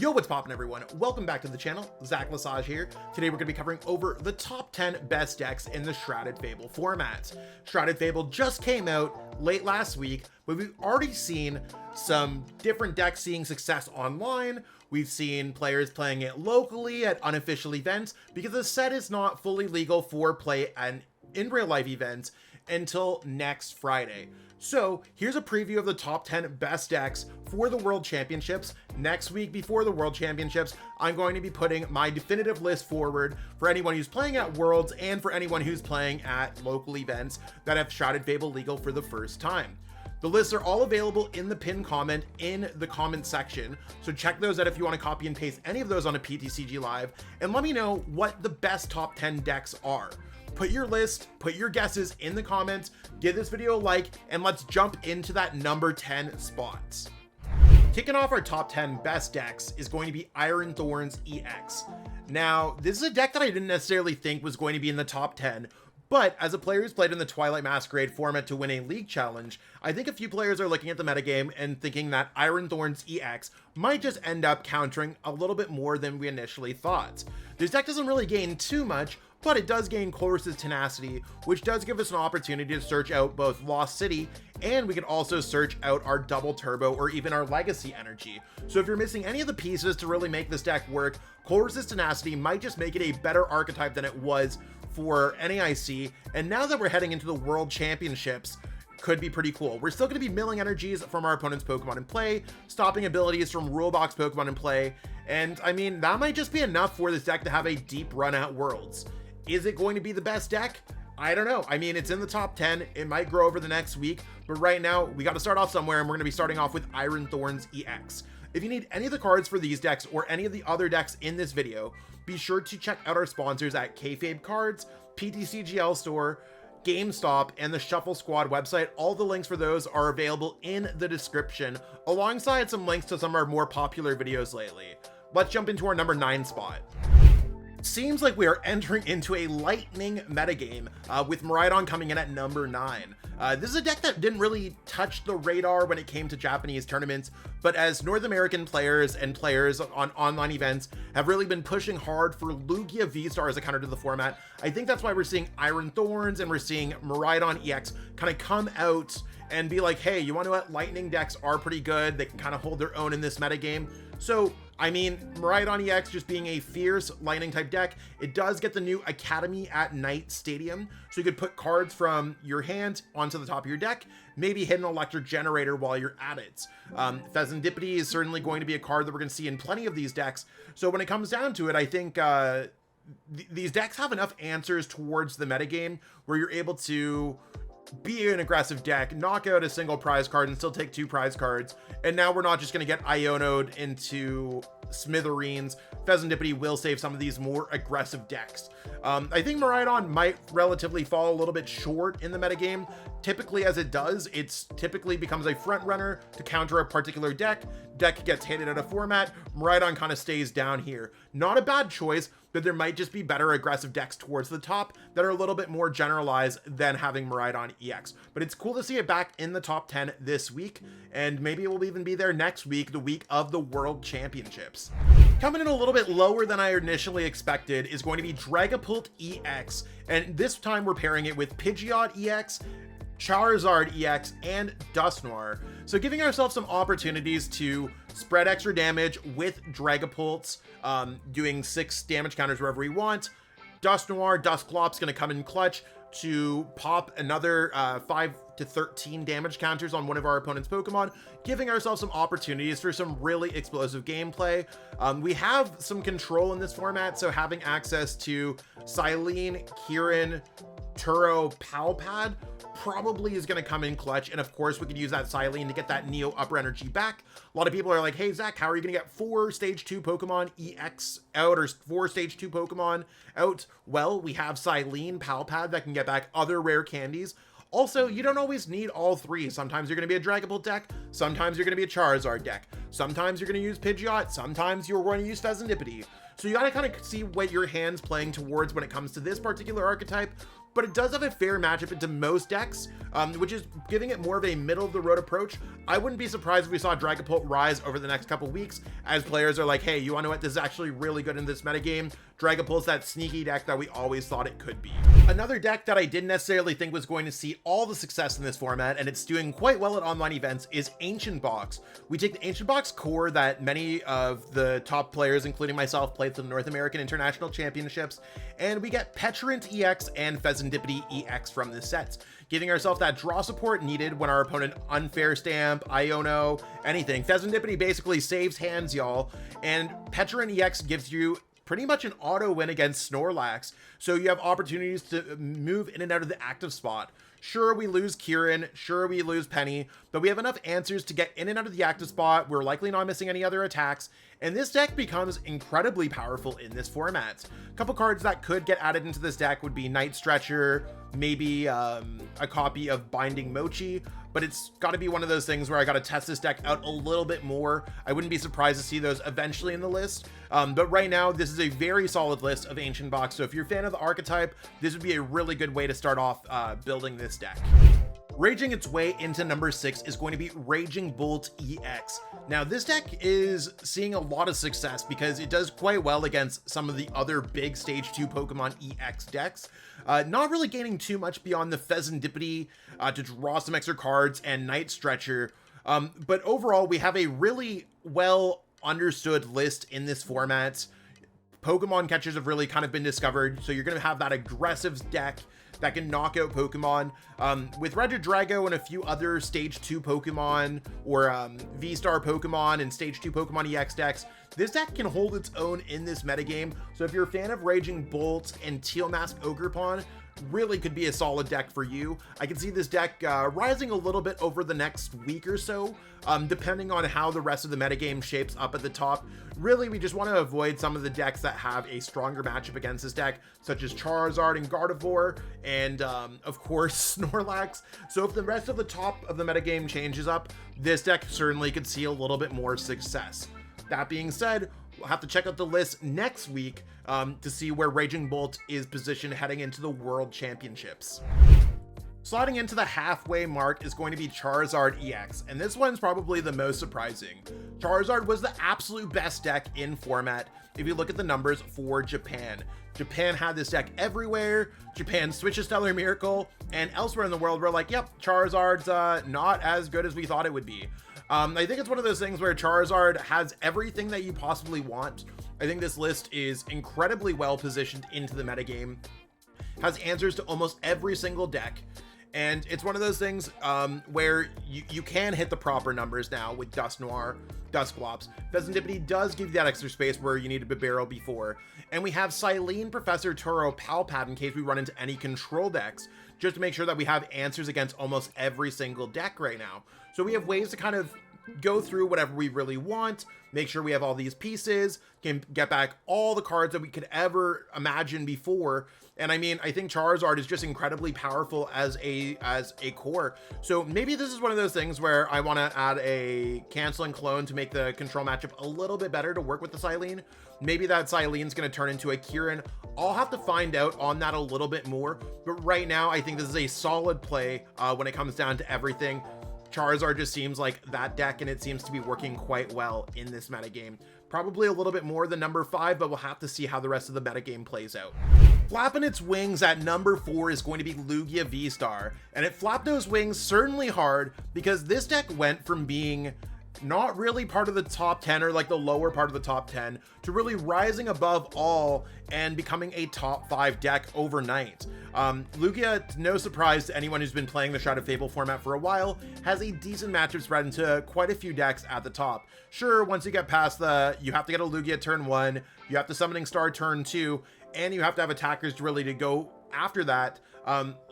Yo, what's poppin' everyone? Welcome back to the channel. Zach Lesage here. Today we're going to be covering over the top 10 best decks in the Shrouded Fable format. Shrouded Fable just came out late last week, but we've already seen some different decks seeing success online. We've seen players playing it locally at unofficial events because the set is not fully legal for play and in real life events until next Friday. So here's a preview of the top 10 best decks for the World Championships. Next week before the World Championships, I'm going to be putting my definitive list forward for anyone who's playing at Worlds and for anyone who's playing at local events that have Shrouded Fable legal for the first time. The lists are all available in the pinned comment in the comment section, so check those out if you want to copy and paste any of those on a PTCG Live, and let me know what the best top 10 decks are. Put your list, put your guesses in the comments, give this video a like, and let's jump into that number 10 spots. Kicking off our top 10 best decks is going to be Thorns EX. Now, this is a deck that I didn't necessarily think was going to be in the top 10, but as a player who's played in the Twilight Masquerade format to win a league challenge, I think a few players are looking at the metagame and thinking that Thorns EX might just end up countering a little bit more than we initially thought. This deck doesn't really gain too much, but it does gain Chorus's Tenacity, which does give us an opportunity to search out both Lost City, and we can also search out our Double Turbo or even our Legacy Energy. So if you're missing any of the pieces to really make this deck work, Chorus's Tenacity might just make it a better archetype than it was for NAIC, and now that we're heading into the World Championships, could be pretty cool. We're still going to be milling energies from our opponent's Pokemon in play, stopping abilities from Rulebox Pokemon in play, and I mean, that might just be enough for this deck to have a deep run at Worlds. Is it going to be the best deck? I don't know. I mean, it's in the top 10. It might grow over the next week, but right now we got to start off somewhere, and we're going to be starting off with Thorns EX. If you need any of the cards for these decks or any of the other decks in this video, be sure to check out our sponsors at Kayfabe Cards, PTCGL Store, GameStop, and the Shuffle Squad website. All the links for those are available in the description, alongside some links to some of our more popular videos lately. Let's jump into our number 9 spot. Seems like we are entering into a lightning metagame with Maron coming in at number 9. This is a deck that didn't really touch the radar when it came to Japanese tournaments, but as North American players and players on online events have really been pushing hard for Lugia V-Star as a counter to the format, I think that's why we're seeing Thorns and we're seeing Maron EX kind of come out and be like, hey, you want to know what? Lightning decks are pretty good. They can kind of hold their own in this metagame. So, I mean, Maron EX just being a fierce lightning type deck, it does get the new Academy at Night Stadium. So you could put cards from your hand onto the top of your deck, maybe hit an electric generator while you're at it. Pheasantipity is certainly going to be a card that we're going to see in plenty of these decks. So when it comes down to it, I think these decks have enough answers towards the metagame where you're able to be an aggressive deck, knock out a single prize card and still take 2 prize cards, and now we're not just going to get Iono'd into smithereens. Pheasantipity will save some of these more aggressive decks. I think Maron might relatively fall a little bit short in the metagame. Typically, as it does, it's typically becomes a front runner to counter a particular deck. Deck gets hated out of format. Maron kind of stays down here. Not a bad choice, but there might just be better aggressive decks towards the top that are a little bit more generalized than having Maron EX. But it's cool to see it back in the top 10 this week, and maybe it will even be there next week, the week of the World Championships. Coming in a little bit lower than I initially expected is going to be Dragapult EX, and this time we're pairing it with Pidgeot EX, Charizard EX, and Dusknoir. So giving ourselves some opportunities to spread extra damage with Dragapults, doing 6 damage counters wherever we want. Dusknoir, Dusclop's going to come in clutch to pop another 5 to 13 damage counters on one of our opponent's Pokemon, giving ourselves some opportunities for some really explosive gameplay. We have some control in this format, so having access to Silene, Kieran, Turo, Palpad probably is going to come in clutch, and of course we could use that Silene to get that Neo Upper Energy back. A lot of people are like, hey Zach, how are you going to get 4 stage 2 Pokemon EX out, or 4 stage 2 Pokemon out? Well, we have Silene, Palpad that can get back other rare candies. Also, you don't always need all 3. Sometimes you're going to be a Dragapult deck, sometimes you're going to be a Charizard deck, sometimes you're going to use Pidgeot, sometimes you're going to use Pheasantipity. So you got to kind of see what your hand's playing towards when it comes to this particular archetype. but it does have a fair matchup into most decks, which is giving it more of a middle-of-the-road approach. I wouldn't be surprised if we saw Dragapult rise over the next couple weeks, as players are like, hey, you want to know what, this is actually really good in this metagame. Dragapult's that sneaky deck that we always thought it could be. Another deck that I didn't necessarily think was going to see all the success in this format, and it's doing quite well at online events, is Ancient Box. We take the Ancient Box core that many of the top players, including myself, played for the North American International Championships, and we get Petrant EX and Pheasantipity EX from this set, giving ourselves that draw support needed when our opponent unfair stamp, Iono, anything. Pheasantipity basically saves hands, y'all, and Petrant EX gives you pretty much an auto win against Snorlax, so you have opportunities to move in and out of the active spot. Sure, we lose Kieran, sure, we lose Penny, but we have enough answers to get in and out of the active spot. We're likely not missing any other attacks, and this deck becomes incredibly powerful in this format. A couple cards that could get added into this deck would be Night Stretcher, maybe a copy of Binding Mochi, but it's got to be one of those things where I got to test this deck out a little bit more. I wouldn't be surprised to see those eventually in the list, but right now this is a very solid list of Ancient Box, so if you're a fan of the archetype, this would be a really good way to start off building this deck. Raging its way into number 6 is going to be Raging Bolt EX. Now this deck is seeing a lot of success because it does quite well against some of the other big stage 2 Pokemon EX decks. Not really gaining too much beyond the Pheasantipity to draw some extra cards and Night Stretcher. But overall, we have a really well understood list in this format. Pokemon catchers have really kind of been discovered, so you're going to have that aggressive deck that can knock out Pokemon. With Regid Drago and a few other Stage 2 Pokemon or V-Star Pokemon and Stage 2 Pokemon EX decks, this deck can hold its own in this metagame. So if you're a fan of Raging Bolt and Teal Mask Ogerpon, really could be a solid deck for you. I can see this deck rising a little bit over the next week or so, depending on how the rest of the metagame shapes up at the top. Really, we just want to avoid some of the decks that have a stronger matchup against this deck, such as Charizard and Gardevoir, and of course Snorlax. So if the rest of the top of the metagame changes up, this deck certainly could see a little bit more success. That being said, we'll have to check out the list next week to see where Raging Bolt is positioned heading into the World Championships. Sliding into the halfway mark is going to be Charizard EX, and this one's probably the most surprising. Charizard was the absolute best deck in format if you look at the numbers for Japan. Japan had this deck everywhere. Japan switched to Stellar Miracle, and elsewhere in the world we're like, yep, Charizard's not as good as we thought it would be. I think it's one of those things where Charizard has everything that you possibly want. I think this list is incredibly well positioned into the metagame, has answers to almost every single deck, and it's one of those things where you can hit the proper numbers now with Dusknoir, Dusclops. Pheasantipity does give you that extra space where you needed a barrel before, and we have Silene, Professor Turo, Palpat in case we run into any control decks, just to make sure that we have answers against almost every single deck right now. So we have ways to kind of go through whatever we really want, make sure we have all these pieces, can get back all the cards that we could ever imagine before. And I mean, I think Charizard is just incredibly powerful as a core. So maybe this is one of those things where I want to add a cancel and clone to make the control matchup a little bit better to work with the Silene. Maybe that Silene's going to turn into a Kieran. I'll have to find out on that a little bit more. But right now, I think this is a solid play when it comes down to everything. Charizard just seems like that deck, and it seems to be working quite well in this metagame. Probably a little bit more than number 5, but we'll have to see how the rest of the metagame plays out. Flapping its wings at number 4 is going to be Lugia V-Star, and it flapped those wings certainly hard because this deck went from being not really part of the top 10 or like the lower part of the top 10 to really rising above all and becoming a top 5 deck overnight. Lugia, no surprise to anyone who's been playing the Shrouded Fable format for a while, has a decent matchup spread into quite a few decks at the top. Sure, once you get past you have to get a Lugia turn 1, you have to Summoning Star turn 2, and you have to have attackers really to go after that.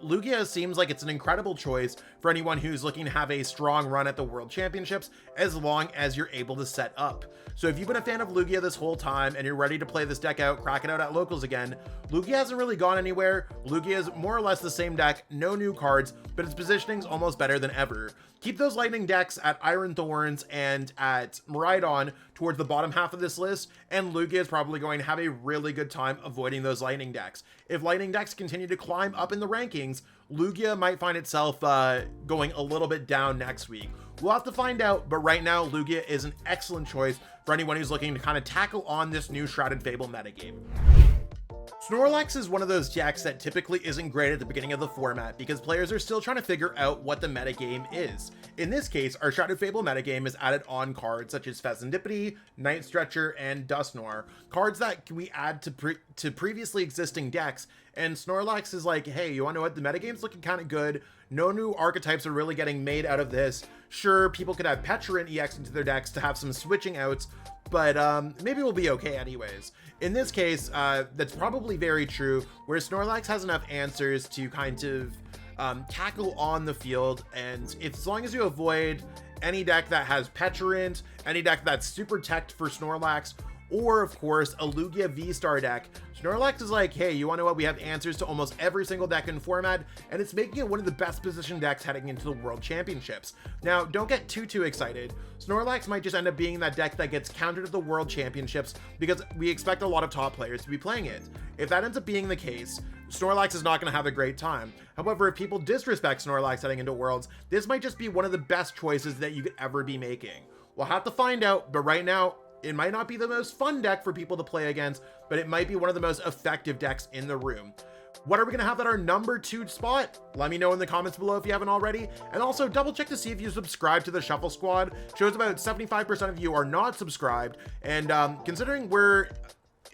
Lugia seems like it's an incredible choice for anyone who's looking to have a strong run at the World Championships, as long as you're able to set up. So if you've been a fan of Lugia this whole time and you're ready to play this deck out, crack it out at locals again, Lugia hasn't really gone anywhere. Lugia is more or less the same deck, no new cards, but its positioning's almost better than ever. Keep those lightning decks at Iron Thorns and at Miraidon towards the bottom half of this list, and Lugia is probably going to have a really good time avoiding those lightning decks. If lightning decks continue to climb up in in the rankings, Lugia might find itself going a little bit down next week. We'll have to find out, but right now, Lugia is an excellent choice for anyone who's looking to kind of tackle on this new Shrouded Fable metagame. Snorlax is one of those decks that typically isn't great at the beginning of the format because players are still trying to figure out what the metagame is. In this case, our Shrouded Fable metagame is added on cards such as Pheasantipity, Night Stretcher, and Dusknoir, cards that we add to previously existing decks, and Snorlax is like, hey, you wanna know what, the metagame's looking kind of good, no new archetypes are really getting made out of this. Sure, people could have Maron EX into their decks to have some switching outs, but maybe we'll be okay anyways. In this case, that's probably very true, where Snorlax has enough answers to kind of tackle on the field, and as long as you avoid any deck that has Petrant, any deck that's super teched for Snorlax, or of course a Lugia V-Star deck, Snorlax is like, hey, you wanna know what, we have answers to almost every single deck in format, and it's making it one of the best positioned decks heading into the World Championships. Now, don't get too excited. Snorlax might just end up being that deck that gets countered at the World Championships because we expect a lot of top players to be playing it. If that ends up being the case, Snorlax is not going to have a great time. However, if people disrespect Snorlax heading into Worlds, this might just be one of the best choices that you could ever be making. We'll have to find out, but right now, it might not be the most fun deck for people to play against, but it might be one of the most effective decks in the room. What are we going to have at our number 2 spot? Let me know in the comments below if you haven't already. And also double check to see if you subscribe to the Shuffle Squad. Shows about 75% of you are not subscribed. And considering we're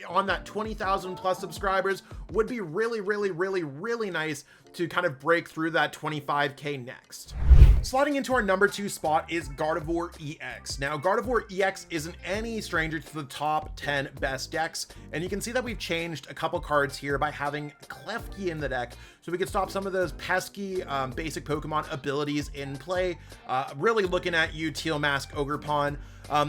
on that 20,000 plus subscribers, would be really nice to kind of break through that 25K next. Sliding into our number 2 spot is Gardevoir EX. Now, Gardevoir EX isn't any stranger to the top 10 best decks, and you can see that we've changed a couple cards here by having Klefki in the deck, so we can stop some of those pesky basic Pokemon abilities in play. Really looking at you, Teal Mask Ogerpon.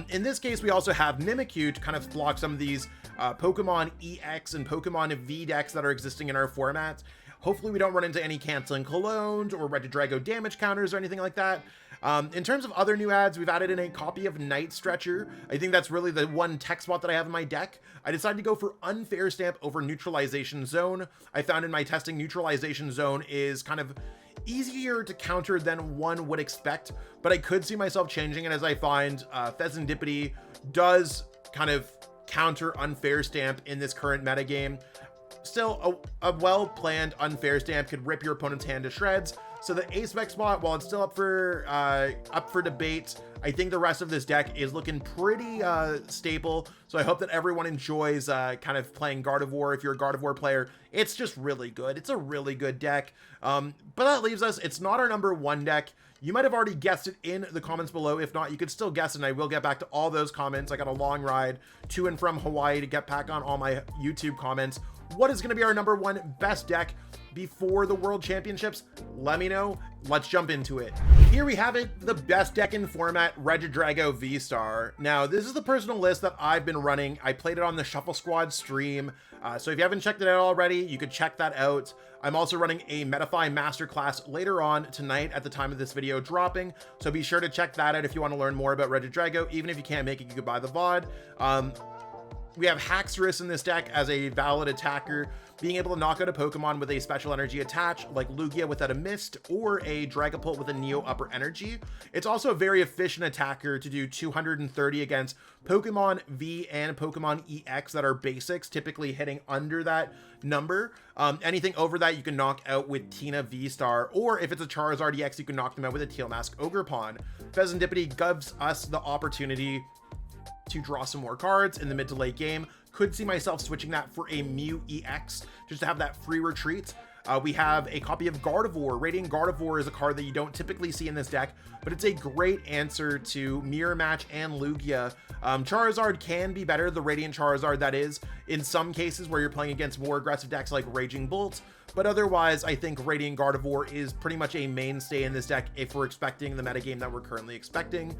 In this case, we also have Mimikyu to kind of block some of these Pokemon EX and Pokemon V decks that are existing in our formats. Hopefully we don't run into any Canceling Colognes or Regid Drago damage counters or anything like that. In terms of other new adds, we've added in a copy of Night Stretcher. I think that's really the one tech spot that I have in my deck. I decided to go for Unfair Stamp over Neutralization Zone. I found in my testing Neutralization Zone is kind of easier to counter than one would expect, but I could see myself changing it as I find Pheasantipity does kind of counter Unfair Stamp in this current metagame. Still, a well-planned Unfair Stamp could rip your opponent's hand to shreds. So the ace-spec spot, while it's still up for debate, I think the rest of this deck is looking pretty stable. So I hope that everyone enjoys kind of playing Gardevoir. If you're a Gardevoir player, it's just really good. It's a really good deck. But that leaves us, it's not our number 1 deck. You might have already guessed it in the comments below. If not, you could still guess it, and I will get back to all those comments. I got a long ride to and from Hawaii to get back on all my YouTube comments. What is going to be our number 1 best deck before the World Championships? Let me know. Let's jump into it. Here we have it, the best deck in format, Regid Drago V-Star. Now, this is the personal list that I've been running. I played it on the Shuffle Squad stream. So if you haven't checked it out already, you could check that out. I'm also running a Metafy Masterclass later on tonight at the time of this video dropping. So be sure to check that out if you want to learn more about Regid Drago. Even if you can't make it, you could buy the VOD. We have Haxorus in this deck as a valid attacker, being able to knock out a Pokemon with a special energy attach, like Lugia without a Mist, or a Dragapult with a Neo Upper Energy. It's also a very efficient attacker to do 230 against Pokemon V and Pokemon EX that are basics, typically hitting under that number. Anything over that you can knock out with Tina V-Star, or if it's a Charizard EX, you can knock them out with a Teal Mask Ogerpon. Pheasantipity gives us the opportunity to draw some more cards in the mid to late game. Could see myself switching that for a Mew EX just to have that free retreat. We have a copy of Gardevoir. Radiant Gardevoir is a card that you don't typically see in this deck, but it's a great answer to Mirror Match and Lugia. Charizard can be better, the Radiant Charizard that is, in some cases where you're playing against more aggressive decks like Raging Bolt, but otherwise I think Radiant Gardevoir is pretty much a mainstay in this deck if we're expecting the metagame that we're currently expecting.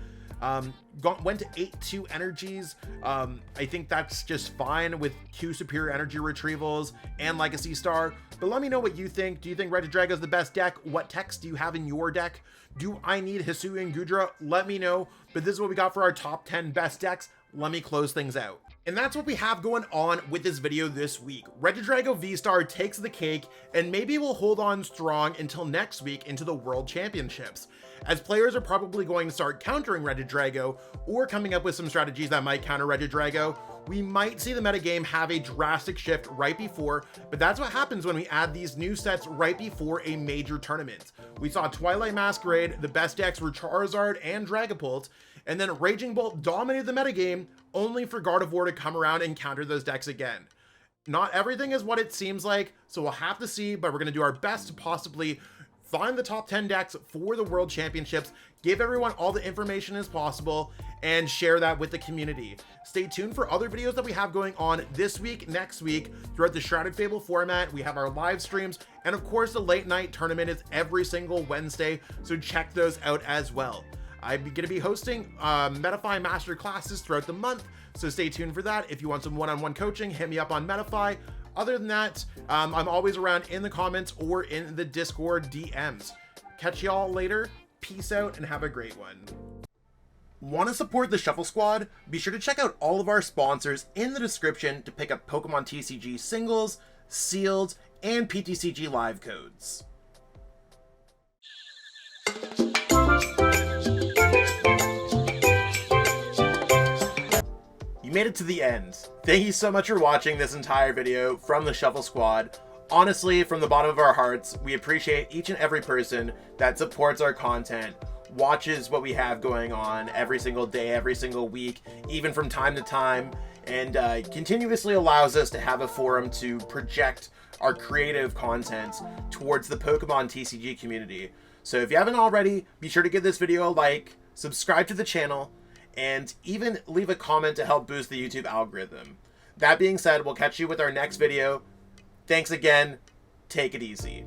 Went to 8-2 energies. I think that's just fine with 2 superior energy retrievals and Legacy Star, but let me know what you think. Do you think Regid Drago is the best deck? What techs do you have in your deck? Do I need Hisuian Gudra? Let me know. But this is what we got for our top 10 best decks. Let me close things out. And that's what we have going on with this video this week. Regid Drago V-Star takes the cake, and maybe we'll hold on strong until next week into the World Championships, as players are probably going to start countering Regid Drago or coming up with some strategies that might counter Regid Drago. We might see the metagame have a drastic shift right before, but that's what happens when we add these new sets right before a major tournament. We saw Twilight Masquerade, the best decks were Charizard and Dragapult, and then Raging Bolt dominated the metagame, only for Gardevoir to come around and counter those decks again. Not everything is what it seems like, so we'll have to see, but we're going to do our best to possibly find the top 10 decks for the World Championships, give everyone all the information as possible, and share that with the community. Stay tuned for other videos that we have going on this week, next week, throughout the Shrouded Fable format. We have our live streams, and of course the late night tournament is every single Wednesday, so check those out as well. I'm going to be hosting Metafy master classes throughout the month, so stay tuned for that. If you want some one-on-one coaching, hit me up on Metafy. Other than that, I'm always around in the comments or in the Discord DMs. Catch y'all later. Peace out and have a great one. Want to support the Shuffle Squad? Be sure to check out all of our sponsors in the description to pick up Pokemon TCG singles, sealed, and PTCG live codes. You made it to the end. Thank you so much for watching this entire video from the Shuffle Squad. Honestly, from the bottom of our hearts, we appreciate each and every person that supports our content, watches what we have going on every single day, every single week, even from time to time, and continuously allows us to have a forum to project our creative content towards the Pokemon TCG community. So if you haven't already, be sure to give this video a like, subscribe to the channel, and even leave a comment to help boost the YouTube algorithm. That being said, we'll catch you with our next video. Thanks again. Take it easy.